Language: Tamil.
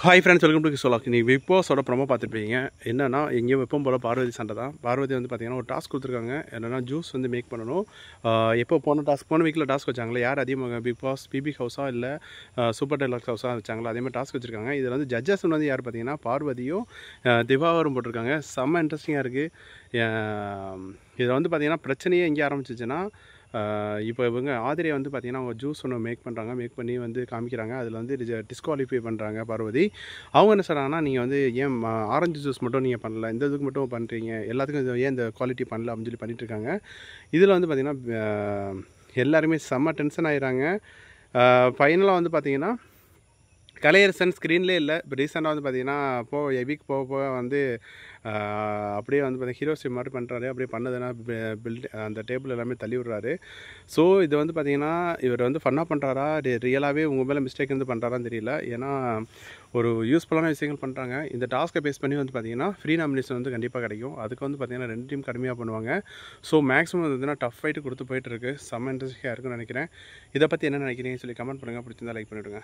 ஹாய் ஃப்ரெண்ட்ஸ், வெல்கம் டு கிஷோலாக். நீங்கள் பிக் பாஸோட ப்ரோமோ பார்த்துருப்பீங்க. என்னன்னா எங்கேயும் எப்பவும் போல் பார்வதி சண்டை தான். பார்வதி வந்து பார்த்தீங்கன்னா ஒரு டாஸ்க் கொடுத்துருக்காங்க. என்னென்னா ஜூஸ் வந்து மேக் பண்ணணும். எப்போ போன வீக்கில் டாஸ்க் வச்சாங்களே, யார் அதிகமாக பிக் பாஸ் பிபி ஹவுஸா இல்லை சூப்பர் டெலக்ஸ் ஹவுஸாக வச்சாங்களோ அதேமாதிரி டாஸ்க் வச்சுருக்காங்க. இதில் வந்து ஜட்ஜஸ் வந்து யார் பார்த்தீங்கன்னா பார்வதியும் திவாகரும் போட்டிருக்காங்க. செம்ம இன்ட்ரெஸ்டிங்காக இருக்குது. இதில் வந்து பார்த்தீங்கன்னா பிரச்சனையே எங்கே ஆரம்பிச்சிச்சுன்னா, இப்போ இவங்க ஆதிரியை வந்து பார்த்திங்கன்னா அவங்க ஜூஸ் ஒன்று மேக் பண்ணி வந்து காமிக்கிறாங்க. அதில் வந்து டிஸ்குவாலிஃபை பண்ணுறாங்க பார்வதி. அவங்க என்ன சொல்கிறாங்கன்னா, நீங்கள் வந்து ஏன் ஆரஞ்சு ஜூஸ் மட்டும் நீங்கள் பண்ணல, இந்த இதுக்கு மட்டும் பண்ணுறீங்க, எல்லாத்துக்கும் ஏன் இந்த குவாலிட்டி பண்ணல அப்படின்னு சொல்லி பண்ணிகிட்ருக்காங்க. இதில் வந்து பார்த்திங்கன்னா எல்லாருமே செம்ம டென்ஷன் ஆகிடுறாங்க. ஃபைனலாக வந்து பார்த்திங்கன்னா கலையரசன் ஸ்க்ரீன்லேயே இல்லை. இப்போ ரீசெண்டாக வந்து பார்த்திங்கன்னா வீக் போக வந்து அப்படியே வந்து பார்த்தீங்கன்னா ஹீரோஷிப் மாதிரி பண்ணுறாரு. அப்படியே பண்ணதுன்னா அந்த டேபிள் எல்லாமே தள்ளி விடுறாரு. ஸோ இது வந்து பார்த்திங்கன்னா இவர் வந்து ஃபன்னாக பண்ணுறாரா, ரியலாகவே உங்கள் மேலே மிஸ்டேக் வந்து பண்ணுறாரான்னு தெரியல. ஏன்னா ஒரு யூஸ்ஃபுல்லான விஷயங்கள் பண்ணுறாங்க. இந்த டாஸ்க்கை பேஸ் பண்ணி வந்து பார்த்திங்கன்னா ஃப்ரீ நாமினேஷன் வந்து கண்டிப்பாக கிடைக்கும். அதுக்கு வந்து பார்த்திங்கன்னா 2 டீம் கடுமையாக பண்ணுவாங்க. ஸோ மேக்ஸிமம் வந்து டஃப் ஃபைட்டு கொடுத்து போயிட்டுருக்கு. செம்ம இன்ட்ரெஸ்டிங்காக இருக்குன்னு நினைக்கிறேன். இதை பற்றி என்ன நினைக்கிறீங்கன்னு சொல்லி கமெண்ட் பண்ணுங்கள். பிடிச்சிருந்தா லைக் பண்ணிவிடுங்க.